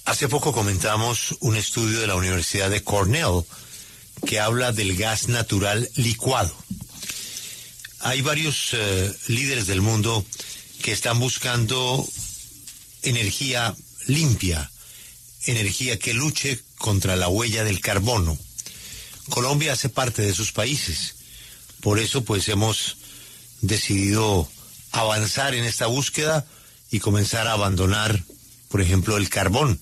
Hace poco comentamos un estudio de la Universidad de Cornell que habla del gas natural licuado. Hay varios líderes del mundo que están buscando energía limpia, energía que luche contra la huella del carbono. Colombia hace parte de esos países. Por eso, pues, hemos decidido avanzar en esta búsqueda y comenzar a abandonar, por ejemplo, el carbón.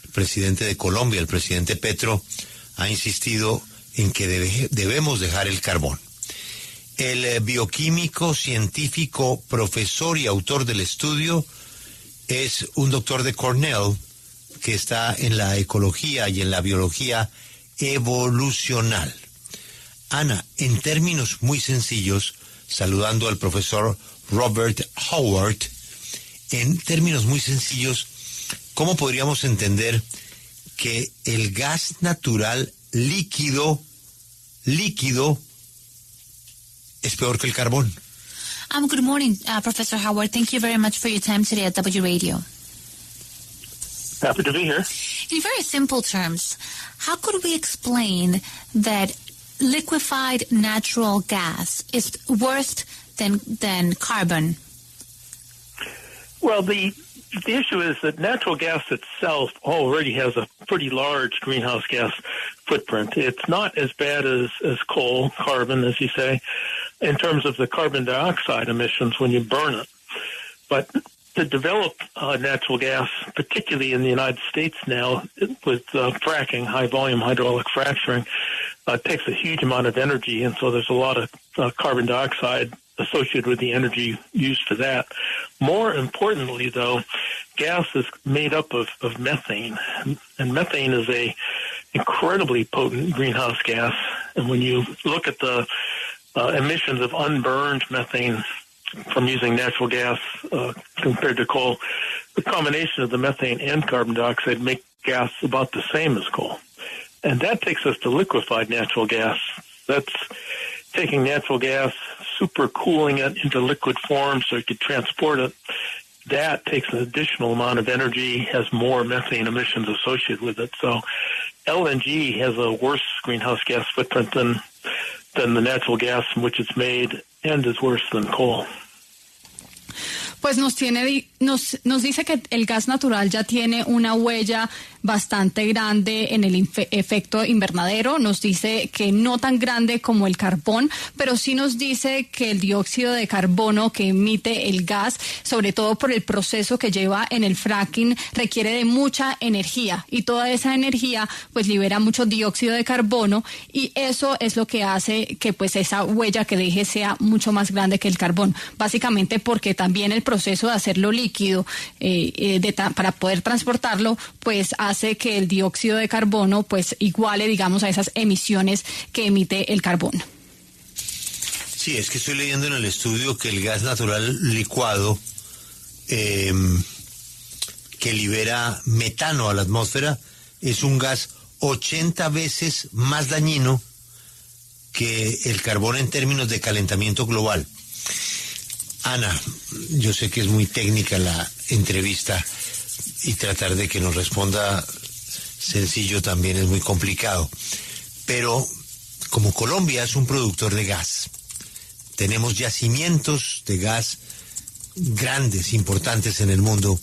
El presidente de Colombia, el presidente Petro, ha insistido en que debemos dejar el carbón. El bioquímico, científico, profesor y autor del estudio es un doctor de Cornell que está en la ecología y en la biología evolucional. Ana, en términos muy sencillos, saludando al profesor Robert Howard, en términos muy sencillos, ¿cómo podríamos entender que el gas natural líquido es peor que el carbón? Good morning, Professor Howard. Thank you very much for your time today at W Radio. Happy to be here. In very simple terms, how could we explain that liquefied natural gas is worse than carbon? Well, the issue is that natural gas itself already has a pretty large greenhouse gas footprint. It's not as bad as coal, carbon, as you say, in terms of the carbon dioxide emissions when you burn it. But to develop natural gas, particularly in the United States now, with fracking, high-volume hydraulic fracturing, takes a huge amount of energy, and so there's a lot of carbon dioxide associated with the energy used for that. More importantly, though, gas is made up of methane, and methane is a incredibly potent greenhouse gas. And when you look at the emissions of unburned methane from using natural gas compared to coal, the combination of the methane and carbon dioxide make gas about the same as coal. And that takes us to liquefied natural gas. That's taking natural gas, super cooling it into liquid form so you could transport it. That takes an additional amount of energy, has more methane emissions associated with it. So LNG has a worse greenhouse gas footprint than the natural gas from which it's made, and is worse than coal. Pues nos dice que el gas natural ya tiene una huella bastante grande en el efecto invernadero. Nos dice que no tan grande como el carbón, pero sí nos dice que el dióxido de carbono que emite el gas, sobre todo por el proceso que lleva en el fracking, requiere de mucha energía, y toda esa energía pues libera mucho dióxido de carbono, y eso es lo que hace que pues esa huella que deje sea mucho más grande que el carbón, básicamente porque también el proceso de hacerlo líquido para poder transportarlo pues hace que el dióxido de carbono pues iguale, digamos, a esas emisiones que emite el carbón. Sí, es que estoy leyendo en el estudio que el gas natural licuado que libera metano a la atmósfera es un gas 80 veces más dañino que el carbón en términos de calentamiento global. Ana, yo sé que es muy técnica la entrevista y tratar de que nos responda sencillo también es muy complicado, pero como Colombia es un productor de gas, tenemos yacimientos de gas grandes, importantes en el mundo.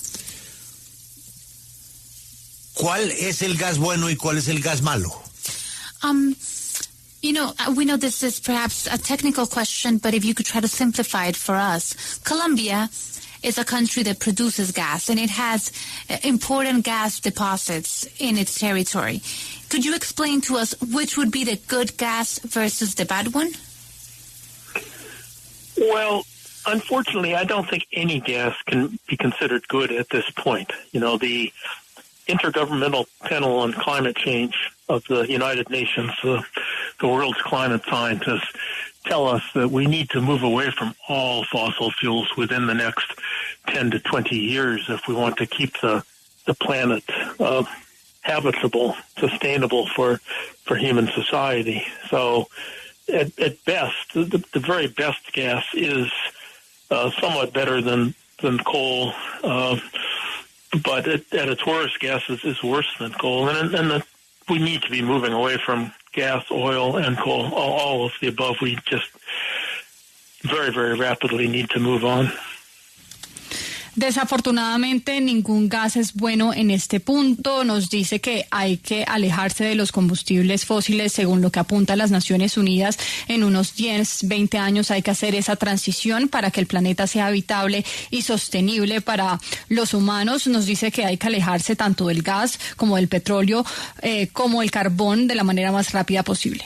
¿Cuál es el gas bueno y cuál es el gas malo? We know this is perhaps a technical question, but if you could try to simplify it for us. Colombia is a country that produces gas, and it has important gas deposits in its territory. Could you explain to us which would be the good gas versus the bad one? Well, unfortunately, I don't think any gas can be considered good at this point. You know, the Intergovernmental Panel on Climate Change of the United Nations, the world's climate scientists, tell us that we need to move away from all fossil fuels within the next 10 to 20 years if we want to keep the planet habitable, sustainable for human society. So at best, the very best gas is somewhat better than coal. but at its worst, gas is worse than coal, and we need to be moving away from gas, oil, and coal. All of the above. We just very, very rapidly need to move on. Desafortunadamente, ningún gas es bueno en este punto. Nos dice que hay que alejarse de los combustibles fósiles, según lo que apunta las Naciones Unidas. En unos 10, 20 años hay que hacer esa transición para que el planeta sea habitable y sostenible para los humanos. Nos dice que hay que alejarse tanto del gas como del petróleo, como el carbón, de la manera más rápida posible.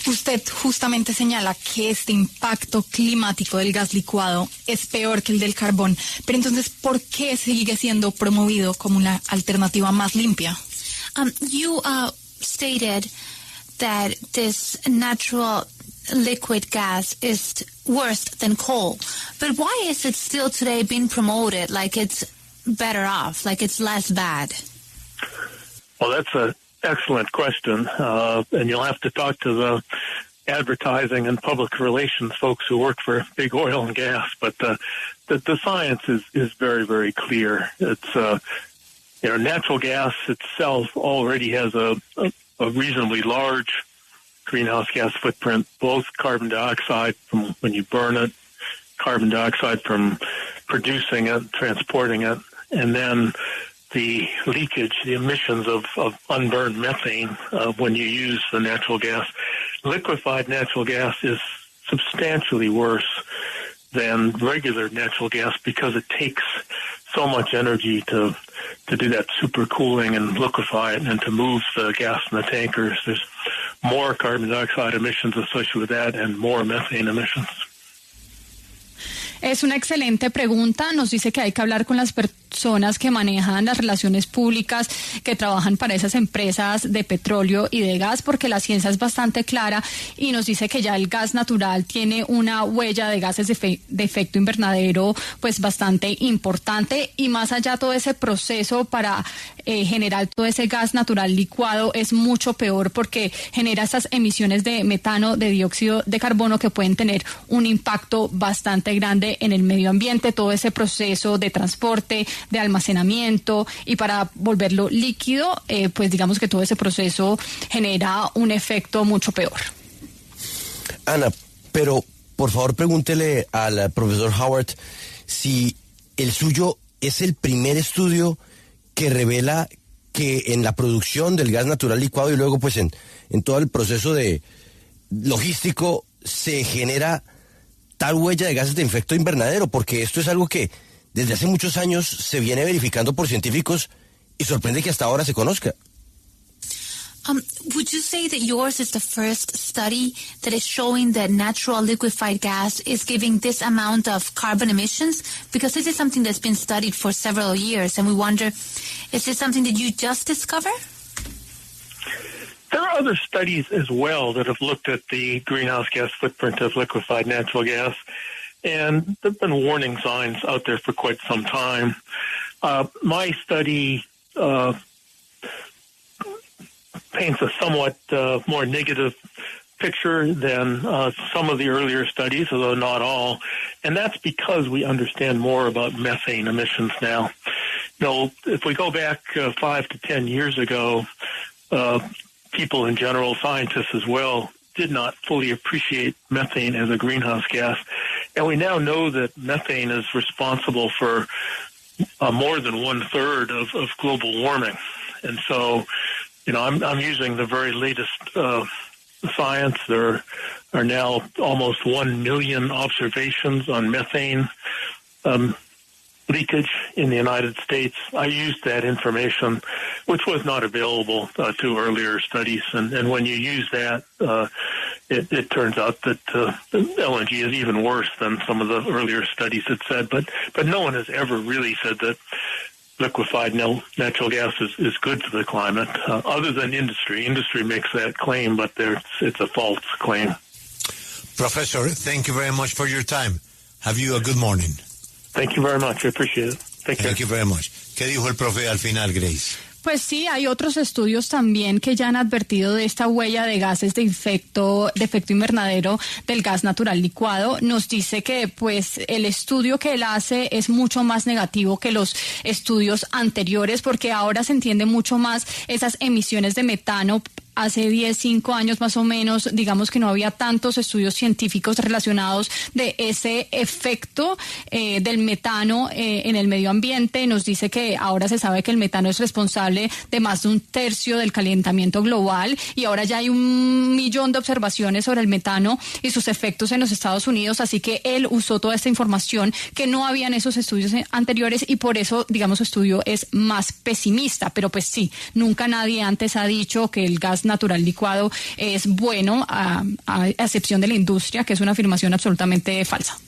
Usted justamente señala que este impacto climático del gas licuado es peor que el del carbón, pero entonces, ¿por qué sigue siendo promovido como una alternativa más limpia? You stated that this natural liquid gas is worse than coal, but why is it still today being promoted like it's better off, like it's less bad? Well, that's an excellent question, and you'll have to talk to the advertising and public relations folks who work for big oil and gas. But the science is very, very clear. It's natural gas itself already has a reasonably large greenhouse gas footprint, both carbon dioxide from when you burn it, carbon dioxide from producing it, transporting it, and then the leakage, the emissions of unburned methane when you use the natural gas. Liquefied natural gas is substantially worse than regular natural gas because it takes so much energy to do that supercooling and liquefy it and to move the gas in the tankers. There's more carbon dioxide emissions associated with that and more methane emissions. Es una excelente pregunta. Nos dice que hay que hablar con las personas que manejan las relaciones públicas, que trabajan para esas empresas de petróleo y de gas, porque la ciencia es bastante clara y nos dice que ya el gas natural tiene una huella de gases de efecto invernadero pues bastante importante, y más allá todo ese proceso para generar todo ese gas natural licuado es mucho peor porque genera esas emisiones de metano, de dióxido de carbono, que pueden tener un impacto bastante grande en el medio ambiente, todo ese proceso de transporte, de almacenamiento, y para volverlo líquido, pues digamos que todo ese proceso genera un efecto mucho peor. Ana, pero por favor pregúntele al profesor Howard si el suyo es el primer estudio que revela que en la producción del gas natural licuado y luego pues en todo el proceso de logístico se genera tal huella de gases de efecto invernadero, porque esto es algo que desde hace muchos años se viene verificando por científicos y sorprende que hasta ahora se conozca. Would you say that yours is the first study that is showing that natural liquefied gas is giving this amount of carbon emissions? Because this is something that's been studied for several years, and we wonder, is this something that you just discovered? There are other studies as well that have looked at the greenhouse gas footprint of liquefied natural gas, and there have been warning signs out there for quite some time. My study paints a somewhat more negative picture than some of the earlier studies, although not all, and that's because we understand more about methane emissions now. If we go back 5 to 10 years ago, people in general, scientists as well, did not fully appreciate methane as a greenhouse gas, and we now know that methane is responsible for more than 1/3 of global warming, and so I'm using the very latest science. There are now almost 1 million observations on methane leakage in the United States. I used that information, which was not available to earlier studies. And when you use that, it turns out that LNG is even worse than some of the earlier studies had said. But no one has ever really said that liquefied natural gas is good for the climate, other than industry. Industry makes that claim, but it's a false claim. Professor, thank you very much for your time. Have you a good morning. Thank you very much. I appreciate it. Thank you very much. ¿Qué dijo el profe al final, Grace? Pues sí, hay otros estudios también que ya han advertido de esta huella de gases de efecto invernadero del gas natural licuado. Nos dice que pues el estudio que él hace es mucho más negativo que los estudios anteriores, porque ahora se entiende mucho más esas emisiones de metano. Hace 5 años más o menos, digamos que no había tantos estudios científicos relacionados de ese efecto del metano en el medio ambiente. Nos dice que ahora se sabe que el metano es responsable de más de 1/3 del calentamiento global, y ahora ya hay 1.000.000 de observaciones sobre el metano y sus efectos en los Estados Unidos, así que él usó toda esta información que no había en esos estudios anteriores, y por eso, digamos, su estudio es más pesimista. Pero pues sí, nunca nadie antes ha dicho que el gas natural licuado es bueno, a excepción de la industria, que es una afirmación absolutamente falsa.